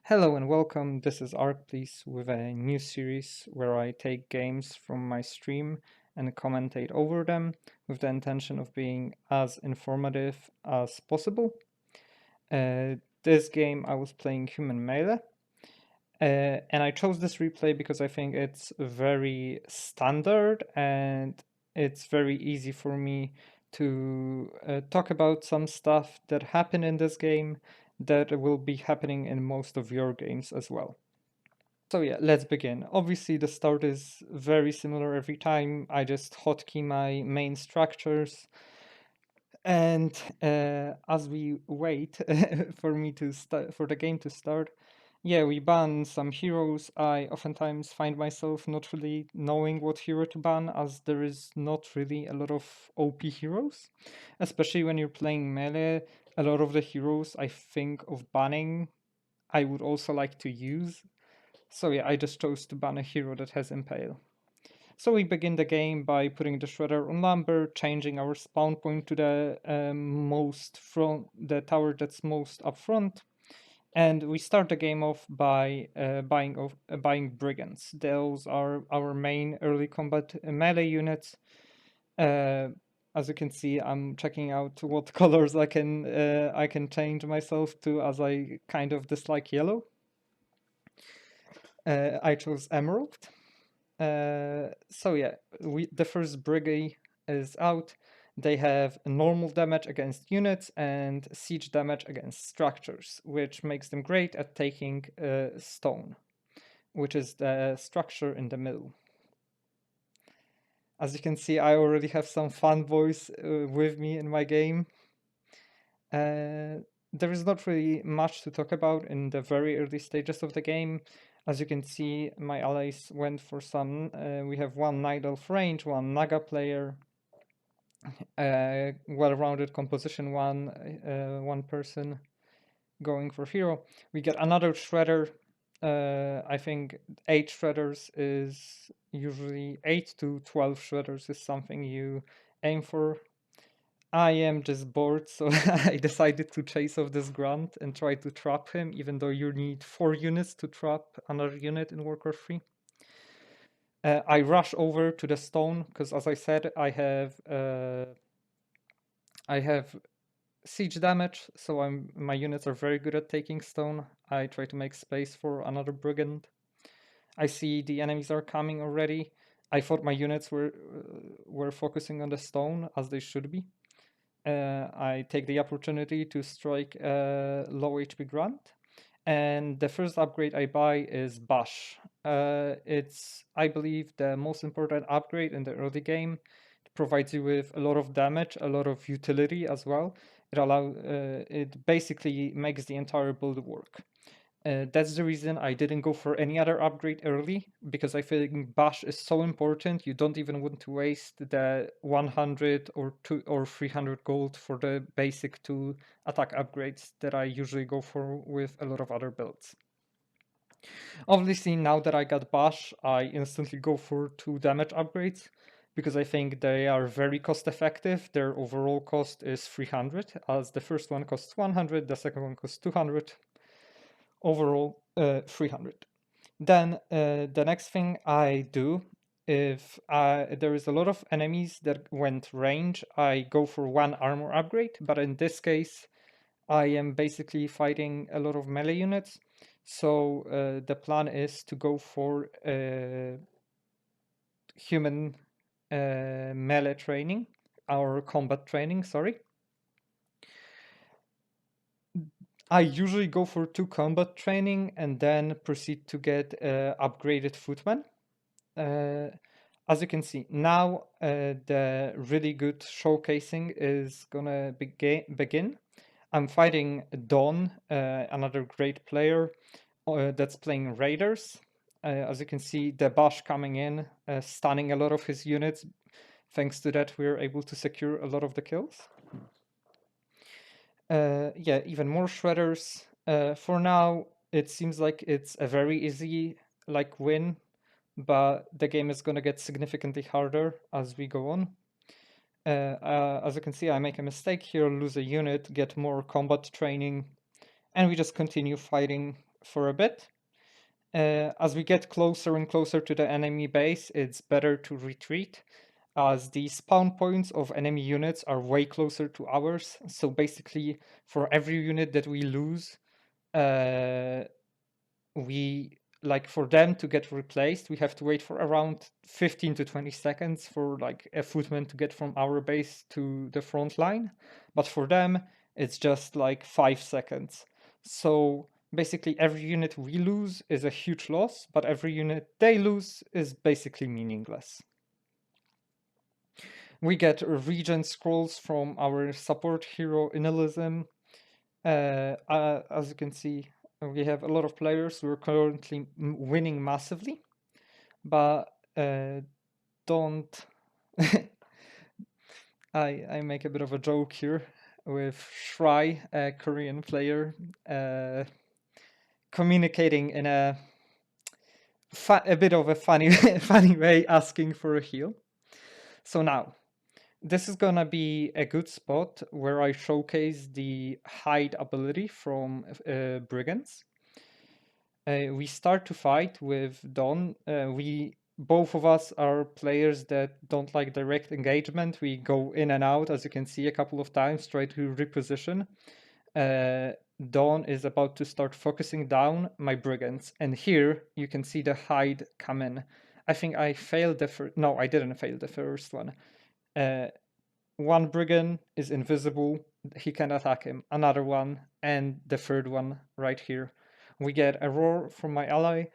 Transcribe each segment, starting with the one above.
Hello and welcome. This is ArcPlease with a new series where I take games from my stream and commentate over them with the intention of being as informative as possible. This game I was playing Human Mele, and I chose this replay because I think it's very standard and it's very easy for me to talk about some stuff that happened in this game that will be happening in most of your games as well. So yeah, let's begin. Obviously, the start is very similar every time. I just hotkey my main structures, and as we wait for the game to start, yeah, we ban some heroes. I oftentimes find myself not really knowing what hero to ban, as there is not really a lot of OP heroes, especially when you're playing melee. A lot of the heroes I think of banning, I would also like to use. So yeah, I just chose to ban a hero that has Impale. So we begin the game by putting the Shredder on lumber, changing our spawn point to the the tower that's most up front, and we start the game off by buying brigands. Those are our main early combat melee units. Uh, as you can see, I'm checking out what colors I can change myself to, as I kind of dislike yellow. I chose emerald. So yeah, the first brigade is out. They have normal damage against units and siege damage against structures, which makes them great at taking stone, which is the structure in the middle. As you can see, I already have some fanboys with me in my game. There is not really much to talk about in the very early stages of the game. As you can see, my allies went for some. We have one Night Elf range, one Naga player, well-rounded composition, one person going for hero. We get another shredder. I think 8 shredders is usually 8 to 12 shredders is something you aim for. I am just bored, so I decided to chase off this grunt and try to trap him, even though you need 4 units to trap another unit in Warcraft 3. I rush over to the stone because, as I said, I have siege damage, so my units are very good at taking stone. I try to make space for another brigand. I see the enemies are coming already. I thought my units were focusing on the stone, as they should be. I take the opportunity to strike a low HP grunt. And the first upgrade I buy is Bash. It's, I believe, the most important upgrade in the early game. It provides you with a lot of damage, a lot of utility as well. It basically makes the entire build work. That's the reason I didn't go for any other upgrade early, because I think Bash is so important. You don't even want to waste the 100 or 2 or 300 gold for the basic 2 attack upgrades that I usually go for with a lot of other builds. Obviously, now that I got Bash, I instantly go for 2 damage upgrades because I think they are very cost effective. Their overall cost is 300, as the first one costs 100, the second one costs 200. Overall 300. Then the next thing I do, if there is a lot of enemies that went range, I go for 1 armor upgrade, but in this case I am basically fighting a lot of melee units, so the plan is to go for human melee training, or combat training, sorry. I usually go for 2 combat training and then proceed to get upgraded Footman. As you can see, now the really good showcasing is gonna begin. I'm fighting Dawn, another great player that's playing Raiders. As you can see, the Bash coming in, stunning a lot of his units. Thanks to that, we're able to secure a lot of the kills. Yeah, even more shredders. For now, it seems like it's a very easy win, but the game is gonna get significantly harder as we go on. As you can see, I make a mistake here, lose a unit, get more combat training, and we just continue fighting for a bit. As we get closer and closer to the enemy base, it's better to retreat, as the spawn points of enemy units are way closer to ours. So basically, for every unit that we lose, we like for them to get replaced, we have to wait for around 15 to 20 seconds for like a footman to get from our base to the front line. But for them, it's just like 5 seconds. So basically, every unit we lose is a huge loss, but every unit they lose is basically meaningless. We get regen scrolls from our support hero Inalism. As you can see, we have a lot of players who are currently winning massively, but don't. I make a bit of a joke here with Shry, a Korean player, communicating in a bit of a funny funny way, asking for a heal. So now, this is gonna be a good spot where I showcase the hide ability from Brigands. We start to fight with Don. We both of us are players that don't like direct engagement. We go in and out, as you can see, a couple of times, try to reposition. Dawn is about to start focusing down my brigands, and here you can see the hide come in. I think I failed the first. No, I didn't fail the first one. One brigand is invisible, he can attack him. Another one, and the third one right here. We get a roar from my ally,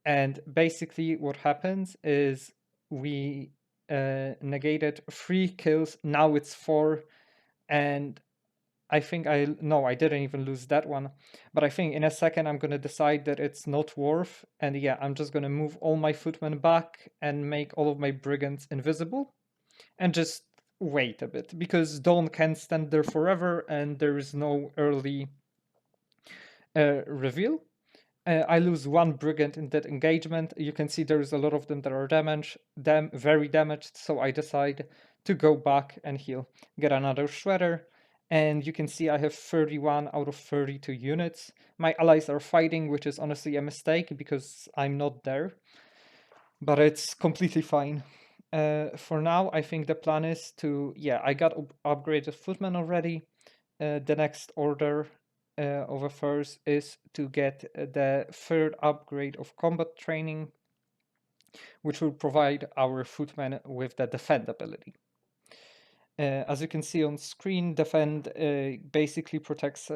and basically what happens is we negated 3 kills. Now it's 4, and I think I didn't even lose that one. But I think in a second I'm gonna decide that it's not worth, and yeah, I'm just gonna move all my footmen back and make all of my brigands invisible, and just wait a bit, because Dawn can't stand there forever and there is no early reveal. I lose 1 brigand in that engagement. You can see there's a lot of them that are very damaged, so I decide to go back and heal. Get another shredder, and you can see I have 31 out of 32 units. My allies are fighting, which is honestly a mistake because I'm not there, but it's completely fine. For now, I think the plan is to, I got upgraded footman already. The next order of affairs is to get the 3rd upgrade of combat training, which will provide our footmen with the defend ability. As you can see on screen, defend basically protects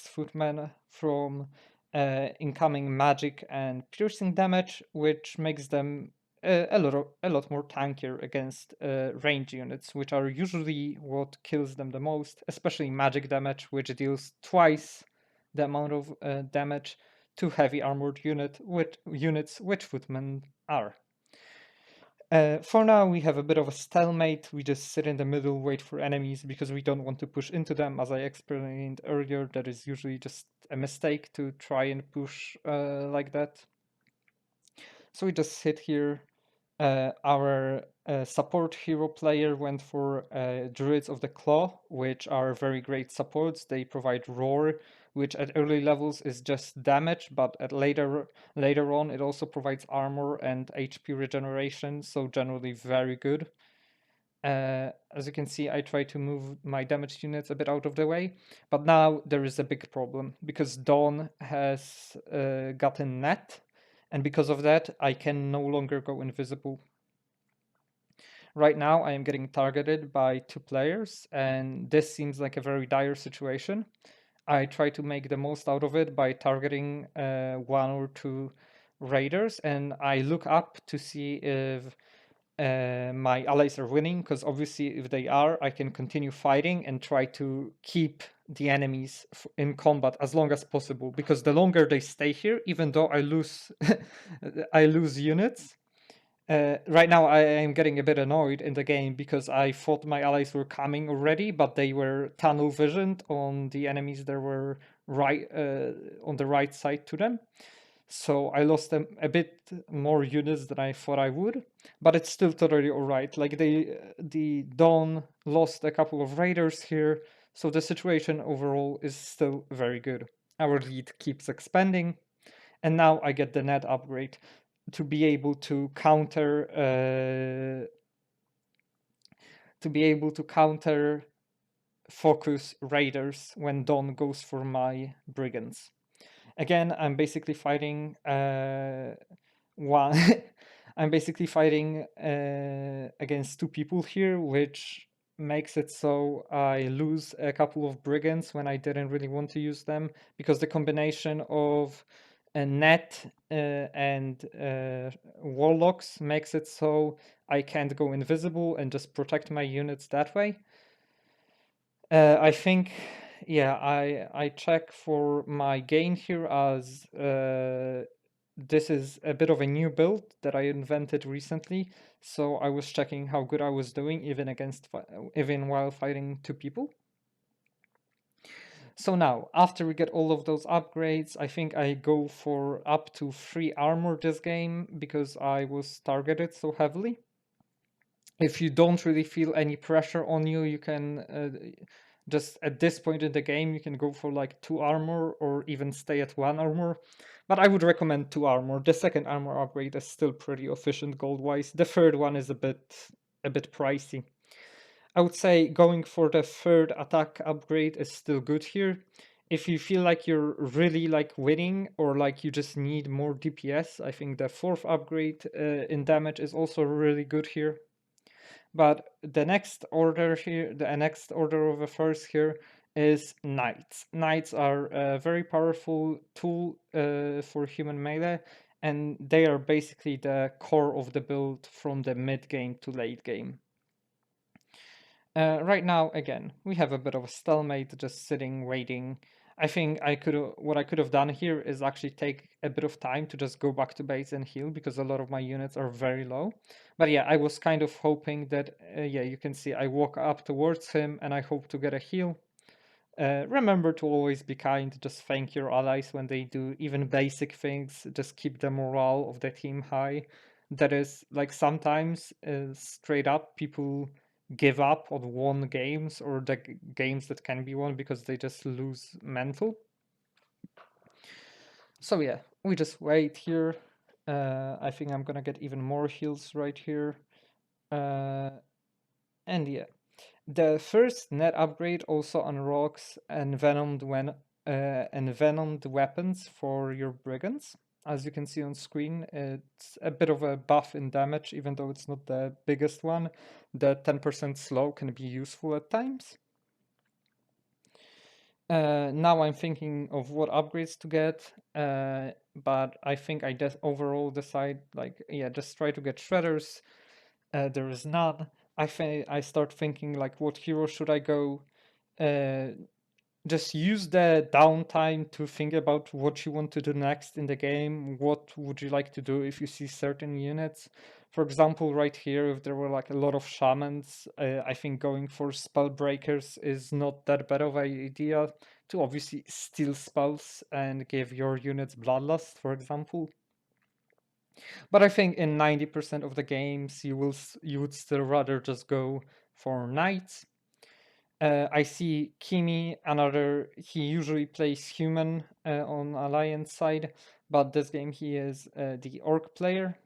footmen from incoming magic and piercing damage, which makes them a lot more tankier against range units, which are usually what kills them the most, especially magic damage, which deals twice the amount of damage to heavy armored units, which footmen are. For now, we have a bit of a stalemate. We just sit in the middle, wait for enemies, because we don't want to push into them. As I explained earlier, that is usually just a mistake to try and push like that. So we just sit here. Our support hero player went for Druids of the Claw, which are very great supports. They provide Roar, which at early levels is just damage, but at later on it also provides armor and HP regeneration, so generally very good. As you can see, I try to move my damaged units a bit out of the way, but now there is a big problem because Dawn has gotten net, and because of that, I can no longer go invisible. Right now, I am getting targeted by 2 players, and this seems like a very dire situation. I try to make the most out of it by targeting 1 or 2 raiders, and I look up to see if my allies are winning, because obviously if they are, I can continue fighting and try to keep the enemies in combat as long as possible, because the longer they stay here, even though I lose I lose units. Right now I am getting a bit annoyed in the game because I thought my allies were coming already, but they were tunnel visioned on the enemies that were right on the right side to them. So I lost them a bit more units than I thought I would, but it's still totally alright. Like the Dawn lost a couple of raiders here, so the situation overall is still very good. our lead keeps expanding, and now I get the net upgrade to be able to counter focus raiders when Dawn goes for my brigands. Again, I'm basically fighting one. I'm basically fighting against two people here, which makes it so I lose a couple of brigands when I didn't really want to use them, because the combination of a net and warlocks makes it so I can't go invisible and just protect my units that way. I think, yeah, I check for my gain here as this is a bit of a new build that I invented recently. So I was checking how good I was doing even while fighting two people. So now, after we get all of those upgrades, I think I go for up to 3 armor this game because I was targeted so heavily. If you don't really feel any pressure on you, you can just at this point in the game, you can go for like 2 armor or even stay at 1 armor. But I would recommend 2 armor. The second armor upgrade is still pretty efficient gold-wise. The third one is a bit pricey. I would say going for the third attack upgrade is still good here. If you feel like you're really like winning or like you just need more DPS, I think the fourth upgrade in damage is also really good here. But the next order here, the next order of affairs here is knights. Knights are a very powerful tool for human melee, and they are basically the core of the build from the mid game to late game. Right now, again, we have a bit of a stalemate, just sitting, waiting. I think what I could have done here is actually take a bit of time to just go back to base and heal, because a lot of my units are very low. But yeah, I was kind of hoping that, yeah, you can see I walk up towards him and I hope to get a heal. Remember to always be kind, just thank your allies when they do even basic things, just keep the morale of the team high. That is, like, sometimes straight up people give up on won games or the games that can be won because they just lose mental. So yeah, we just wait here. I think I'm gonna get even more heals right here. And yeah, the first net upgrade also unlocks envenomed weapons for your brigands. As you can see on screen, it's a bit of a buff in damage, even though it's not the biggest one. The 10% slow can be useful at times. Now I'm thinking of what upgrades to get, but I think I just overall decide, like, yeah, just try to get shredders. There is none. I start thinking, like, what hero should I go? Just use the downtime to think about what you want to do next in the game. What would you like to do if you see certain units? For example, right here, if there were like a lot of shamans, I think going for spell breakers is not that bad of an idea to obviously steal spells and give your units bloodlust, for example. But I think in 90% of the games, you would still rather just go for knights. I see Kimi, he usually plays human on Alliance side, but this game he is the orc player.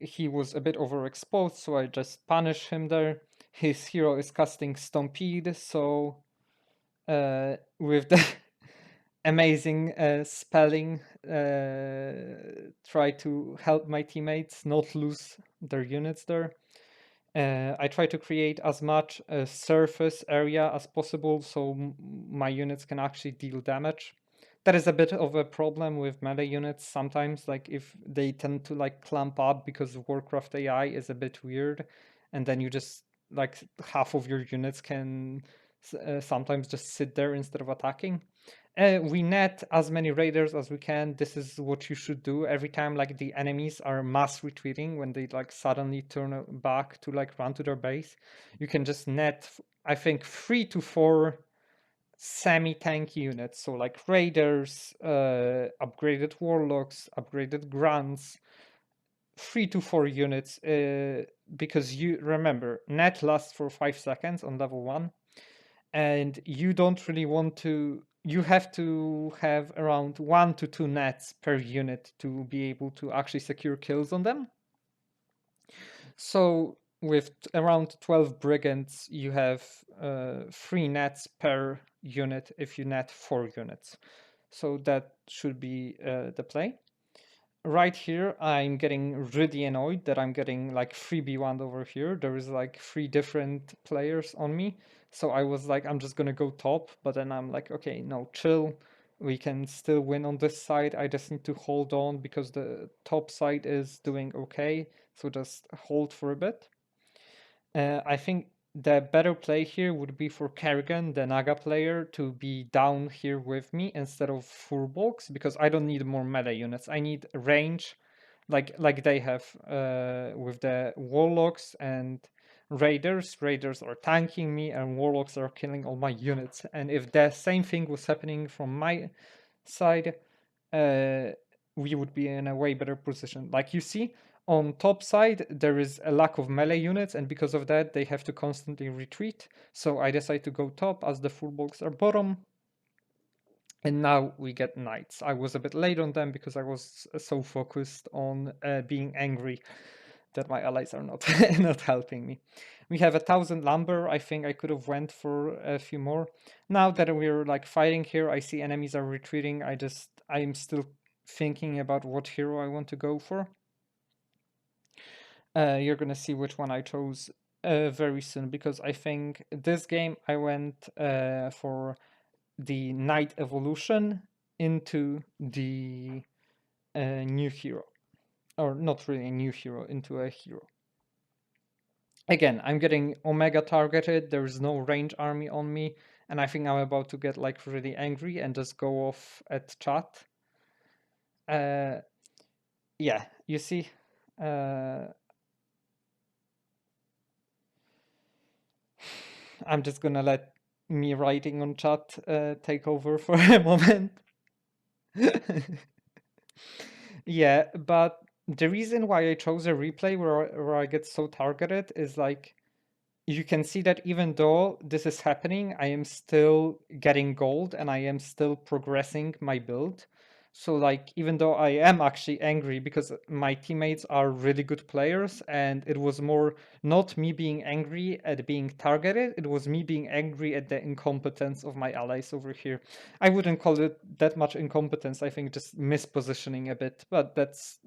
He was a bit overexposed, so I just punish him there. His hero is casting Stampede, so with the amazing spelling, try to help my teammates not lose their units there. I try to create as much surface area as possible so my units can actually deal damage. That is a bit of a problem with melee units sometimes, like if they tend to like clamp up because Warcraft AI is a bit weird, and then you just like half of your units can sometimes just sit there instead of attacking. We net as many raiders as we can. This is what you should do every time like the enemies are mass retreating, when they like suddenly turn back to like run to their base. You can just net, I think, 3 to 4 semi-tank units. So like raiders, upgraded warlocks, upgraded grunts, 3 to 4 units, because you remember net lasts for 5 seconds on level 1. and you don't really want to. You have to have around 1 to 2 nets per unit to be able to actually secure kills on them. So with around 12 brigands, you have 3 nets per unit if you net 4 units. So that should be the play. Right here, I'm getting really annoyed that I'm getting like 3v1 over here. There is like 3 different players on me. So I was like, I'm just gonna go top, but then I'm like, okay, no, chill. We can still win on this side. I just need to hold on because the top side is doing okay. So just hold for a bit. I think the better play here would be for Kerrigan, the Naga player, to be down here with me instead of full bulks because I don't need more melee units. I need range, like they have with the warlocks and raiders. Raiders are tanking me, and warlocks are killing all my units. And if the same thing was happening from my side, uh, we would be in a way better position. Like you see, on top side, there is a lack of melee units, and because of that, they have to constantly retreat. So I decide to go top as the full bulks are bottom. And now we get knights. I was a bit late on them because I was so focused on being angry that my allies are not not helping me. We have 1,000 lumber. I think I could have went for a few more. Now that we're like fighting here, I see enemies are retreating. I'm still thinking about what hero I want to go for. You're gonna see which one I chose very soon because I think this game I went for the knight evolution into the new hero, or not really a new hero, into a hero. Again, I'm getting Omega targeted. There's no range army on me, and I think I'm about to get like really angry and just go off at chat. Uh, yeah, you see. I'm just gonna let me writing on chat take over for a moment. Yeah, but the reason why I chose a replay where I get so targeted is like you can see that even though this is happening, I am still getting gold and I am still progressing my build. So like even though I am actually angry because my teammates are really good players and it was more not me being angry at being targeted, it was me being angry at the incompetence of my allies over here. I wouldn't call it that much incompetence, I think just mispositioning a bit, but that's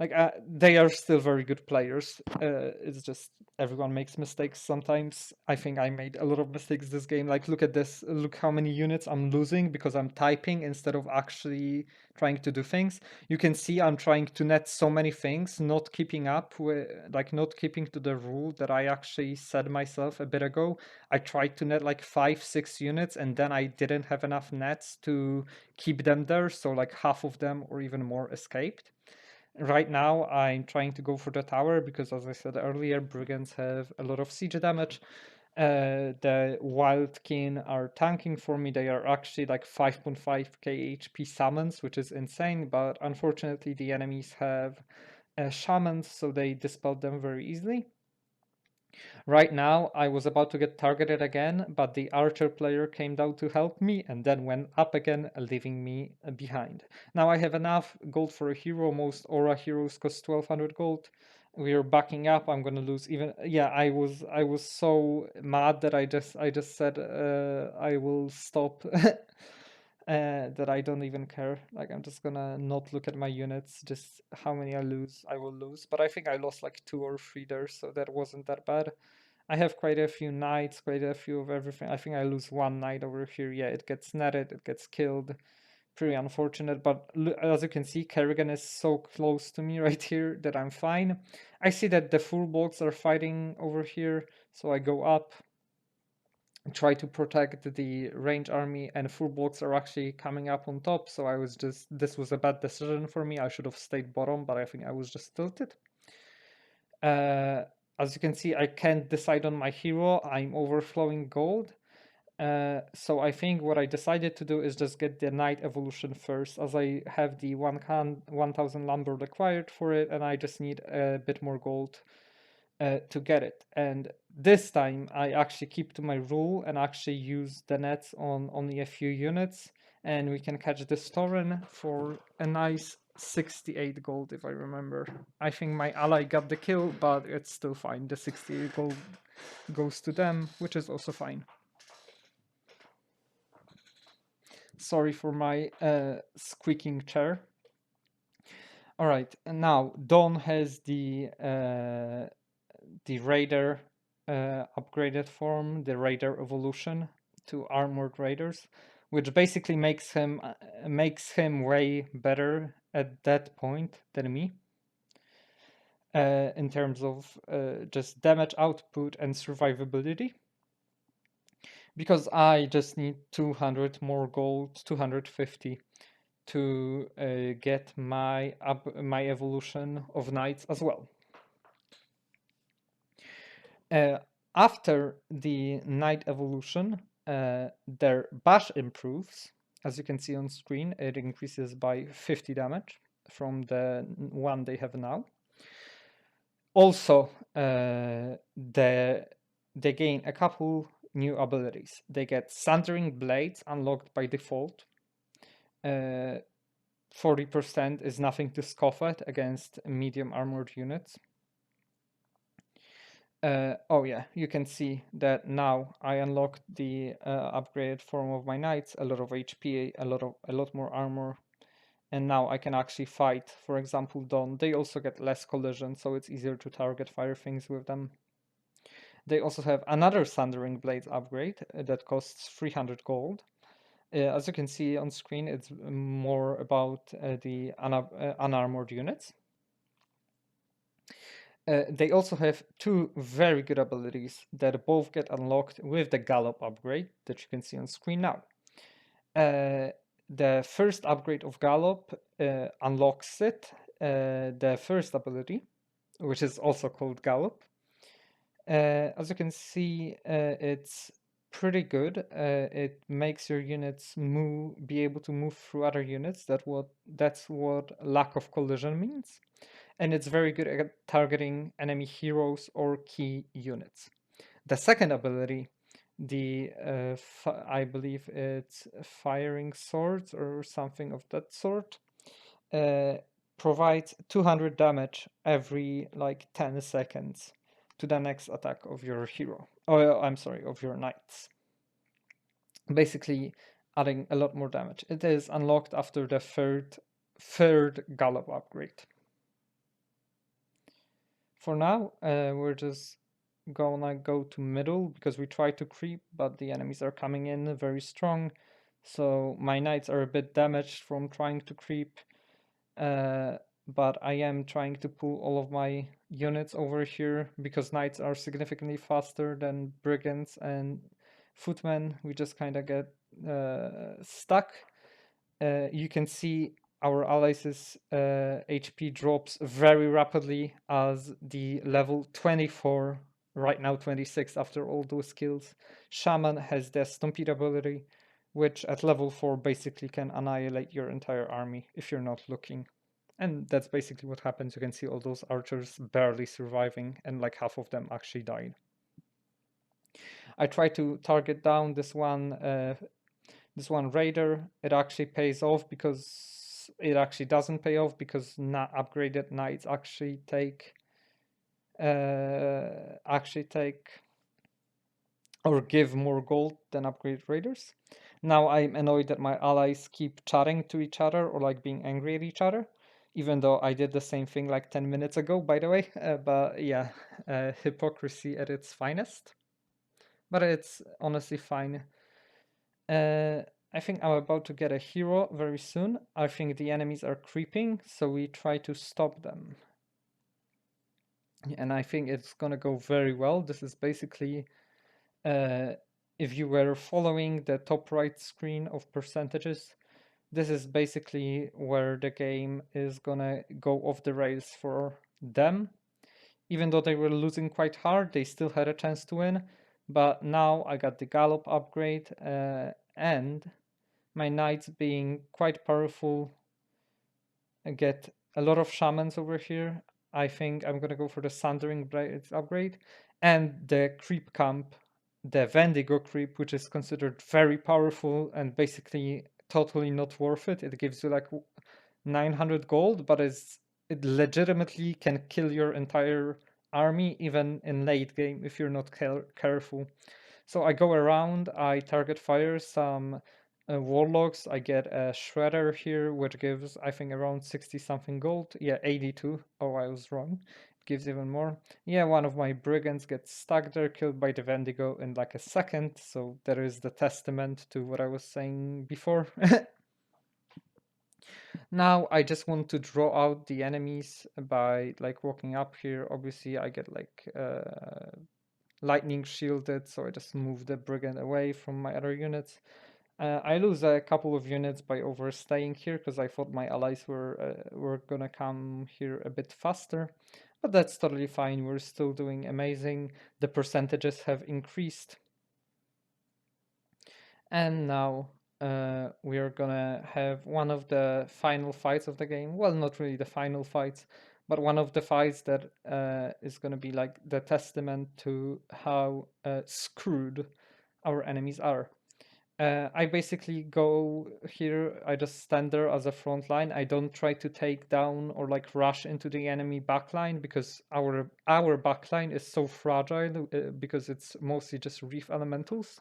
like they are still very good players. It's just everyone makes mistakes sometimes. I think I made a lot of mistakes this game. Like look at this, look how many units I'm losing because I'm typing instead of actually trying to do things. You can see I'm trying to net so many things, not keeping up with, like not keeping to the rule that I actually said myself a bit ago. I tried to net like 5-6 units and then I didn't have enough nets to keep them there, so like half of them or even more escaped. Right now, I'm trying to go for the tower because, as I said earlier, brigands have a lot of siege damage. The Wildkin are tanking for me. They are actually like 5.5k HP summons, which is insane. But unfortunately, the enemies have shamans, so they dispel them very easily. Right now, I was about to get targeted again, but the archer player came down to help me and then went up again, leaving me behind. Now I have enough gold for a hero. Most aura heroes cost 1200 gold. We are backing up. I'm gonna lose even. Yeah, I was so mad that I just said I will stop. That I don't even care. Like I'm just gonna not look at my units, just how many I lose, I will lose. But I think I lost like 2 or 3 there, so that wasn't that bad. I have quite a few knights, quite a few of everything. I think I lose 1 knight over here. Yeah, it gets netted, it gets killed. Pretty unfortunate, but as you can see, Kerrigan is so close to me right here that I'm fine. I see that the full bolts are fighting over here, so I go up, try to protect the range army, and full bolts are actually coming up on top, so this was a bad decision for me. I should have stayed bottom, but I think I was just tilted. As you can see, I can't decide on my hero. I'm overflowing gold. So I think what I decided to do is just get the knight evolution first, as I have the 1,000 lumber required for it, and I just need a bit more gold to get it. And this time I actually keep to my rule and actually use the nets on only a few units, and we can catch the Storen for a nice 68 gold, if I remember. I think my ally got the kill, but it's still fine. The 68 gold goes to them, which is also fine. Sorry for my squeaking chair. All right, and now Dawn has the Raider upgraded form, the Raider evolution to Armored Raiders, which basically makes him way better at that point than me in terms of just damage output and survivability. Because I just need 200 more gold, 250 to get my evolution of knights as well. After the knight evolution, their bash improves. As you can see on screen, it increases by 50 damage from the one they have now. Also, they gain a couple new abilities. They get Sundering Blades unlocked by default. 40% is nothing to scoff at against medium armored units. Oh yeah, you can see that now I unlocked the upgraded form of my knights, a lot of HP, a lot more armor, and now I can actually fight. For example, Dawn. They also get less collision, so it's easier to target fire things with them. They also have another Sundering Blades upgrade that costs 300 gold. As you can see on screen, it's more about the unarmored units. They also have two very good abilities that both get unlocked with the Gallop upgrade that you can see on screen now. The first upgrade of Gallop unlocks the first ability, which is also called Gallop. As you can see, it's pretty good. It makes your units be able to move through other units. That's what lack of collision means. And it's very good at targeting enemy heroes or key units. The second ability, I believe it's firing swords or something of that sort, provides 200 damage every like 10 seconds to the next attack of your hero. Oh, I'm sorry, of your knights. Basically, adding a lot more damage. It is unlocked after the third Gallop upgrade. For now, we're just gonna go to middle because we try to creep, but the enemies are coming in very strong. So my knights are a bit damaged from trying to creep. But I am trying to pull all of my units over here because knights are significantly faster than brigands and footmen. We just kind of get stuck. You can see our allies' HP drops very rapidly as the level 24, right now 26 after all those skills. Shaman has the Stampede ability, which at level 4 basically can annihilate your entire army if you're not looking. And that's basically what happens. You can see all those archers barely surviving, and like half of them actually died. I try to target down this one raider. It actually pays off because it actually doesn't pay off because not upgraded knights actually take or give more gold than upgraded raiders. Now I'm annoyed that my allies keep chatting to each other or like being angry at each other, even though I did the same thing like 10 minutes ago, by the way. But yeah, hypocrisy at its finest. But it's honestly fine. I think I'm about to get a hero very soon. I think the enemies are creeping, so we try to stop them. And I think it's gonna go very well. This is basically, if you were following the top right screen of percentages, this is basically where the game is gonna go off the rails for them. Even though they were losing quite hard, they still had a chance to win. But now I got the Gallop upgrade, and my knights being quite powerful, I get a lot of shamans over here. I think I'm gonna go for the Sundering Blades upgrade and the Creep Camp, the Vendigo Creep, which is considered very powerful and basically totally not worth it. It gives you like 900 gold, but it legitimately can kill your entire army even in late game if you're not careful. So I go around, I target fire some warlocks. I get a shredder here, which gives I think around 60 something gold. Yeah, 82. Oh, I was wrong. It gives even more. Yeah, one of my brigands gets stuck there, killed by the Vendigo in like a second. So there is the testament to what I was saying before. Now I just want to draw out the enemies by like walking up here. Obviously, I get like lightning shielded, so I just move the brigand away from my other units. I lose a couple of units by overstaying here because I thought my allies were gonna come here a bit faster, but that's totally fine. We're still doing amazing. The percentages have increased, and now we are gonna have one of the final fights of the game. Well, not really the final fights, but one of the fights that is gonna be like the testament to how screwed our enemies are. I basically go here, I just stand there as a front line. I don't try to take down or like rush into the enemy backline because our backline is so fragile because it's mostly just reef elementals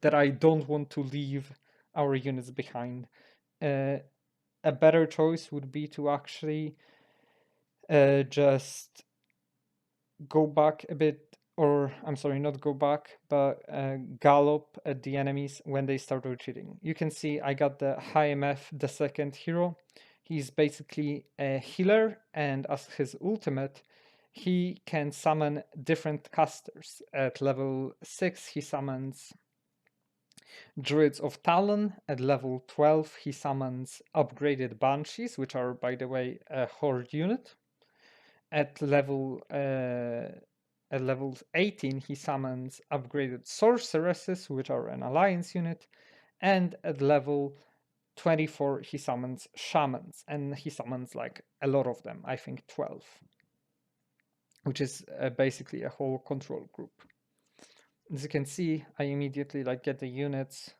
that I don't want to leave our units behind. A better choice would be to actually just go back a bit, or I'm sorry, not go back, but gallop at the enemies when they start retreating. You can see I got the high MF, the second hero. He's basically a healer, and as his ultimate, he can summon different casters. At level 6, he summons Druids of Talon. At level 12, he summons upgraded Banshees, which are, by the way, a horde unit. At level 18, he summons upgraded sorceresses, which are an alliance unit, and at level 24, he summons shamans, and he summons like a lot of them. I think 12, which is basically a whole control group. As you can see, I immediately like get the units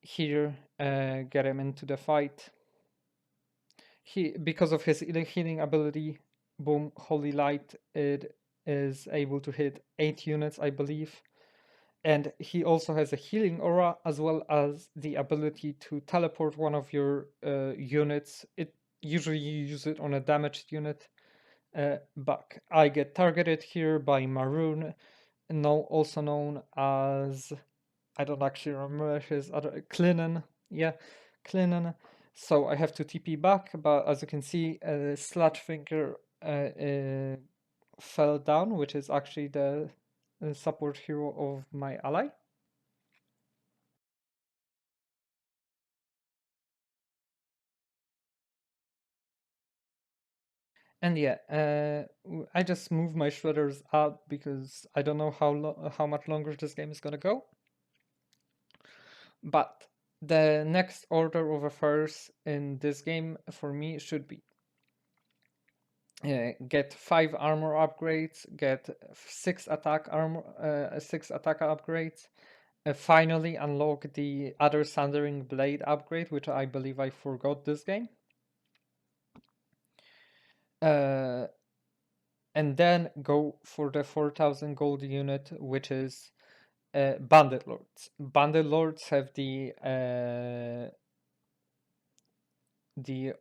here, get him into the fight. He, because of his healing ability, boom, holy light, it is able to hit 8 units, I believe. And he also has a healing aura as well as the ability to teleport one of your units. It usually you use it on a damaged unit back. I get targeted here by Maroon, also known as, I don't actually remember his other, Clinan. Yeah, Clinan. So I have to TP back, but as you can see, Slatchfinger fell down, which is actually the support hero of my ally. And yeah, I just moved my shredders up because I don't know how much longer this game is gonna go. But the next order of affairs in this game for me should be get 5 armor upgrades, get 6 attack armor, 6 attack upgrades. Finally unlock the other Sundering Blade upgrade, which I believe I forgot this game. And then go for the 4,000 gold unit, which is Bandit Lords. Bandit Lords have the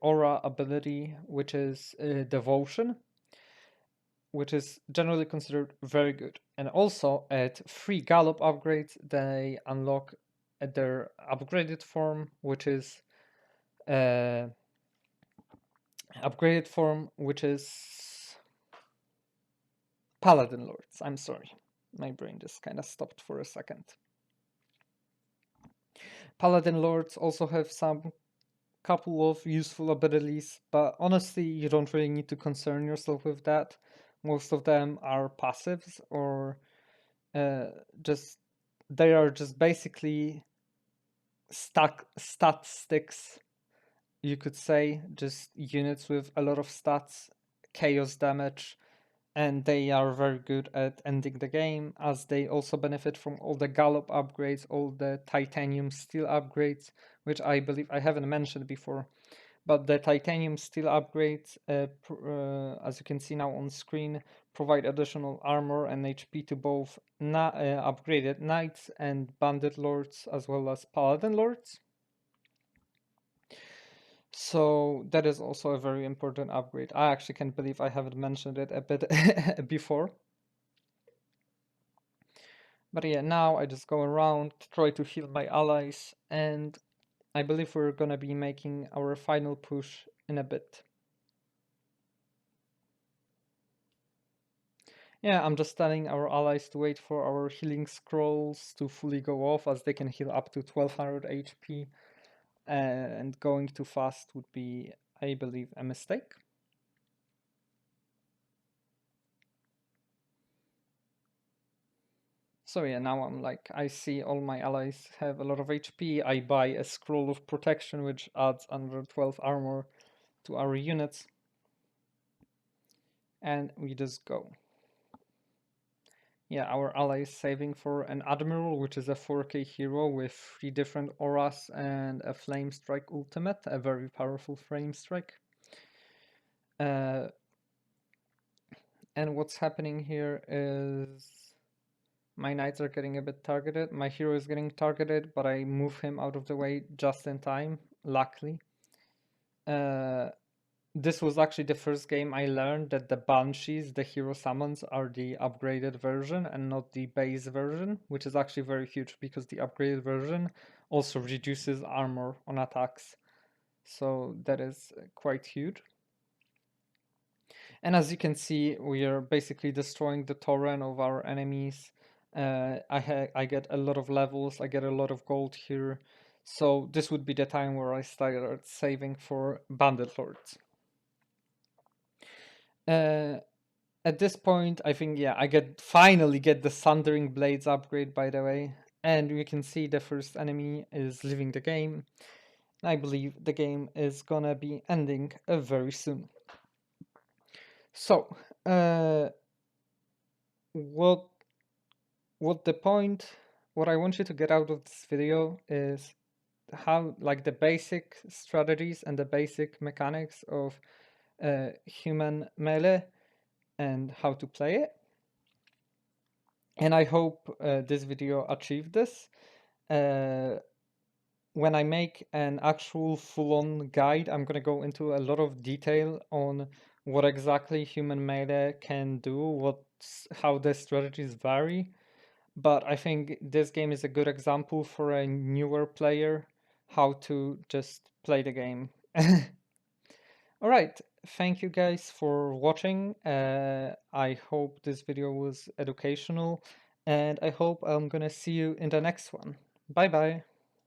aura ability, which is Devotion, which is generally considered very good. And also at 3 Gallop upgrades, they unlock their upgraded form, which is uh, Paladin Lords. I'm sorry, my brain just kind of stopped for a second. Paladin Lords also have some couple of useful abilities, but honestly, you don't really need to concern yourself with that. Most of them are passives or uh, just they are just basically stat sticks, you could say, just units with a lot of stats chaos damage, and they are very good at ending the game, as they also benefit from all the gallop upgrades, all the titanium steel upgrades, which I believe I haven't mentioned before. But the titanium steel upgrades, as you can see now on screen, provide additional armor and HP to both upgraded knights and bandit lords, as well as paladin lords. So that is also a very important upgrade. I actually can't believe I haven't mentioned it a bit before. But yeah, now I just go around, try to heal my allies, and I believe we're gonna be making our final push in a bit. Yeah, I'm just telling our allies to wait for our healing scrolls to fully go off, as they can heal up to 1200 HP, and going too fast would be, I believe, a mistake. So yeah, now I'm like, I see all my allies have a lot of HP. I buy a scroll of protection, which adds another 12 armor to our units, and we just go. Yeah, our ally is saving for an Admiral, which is a 4K hero with 3 different auras and a Flame Strike ultimate, a very powerful Flame Strike. And what's happening here is my knights are getting a bit targeted. My hero is getting targeted, but I move him out of the way just in time, luckily. This was actually the first game I learned that the Banshees, the hero summons, are the upgraded version and not the base version, which is actually very huge because the upgraded version also reduces armor on attacks. So that is quite huge. And as you can see, we are basically destroying the torrent of our enemies. I get a lot of levels, I get a lot of gold here. So this would be the time where I started saving for Bandit Lords. At this point, I think, yeah, I finally get the Sundering Blades upgrade, by the way. And we can see the first enemy is leaving the game. I believe the game is gonna be ending very soon. So, what I want you to get out of this video is how, like, the basic strategies and the basic mechanics of human melee and how to play it. And I hope this video achieved this. When I make an actual full-on guide, I'm going to go into a lot of detail on what exactly human melee can do, how the strategies vary. But I think this game is a good example for a newer player how to just play the game. All right, thank you guys for watching. I hope this video was educational, and I hope I'm gonna see you in the next one. Bye bye.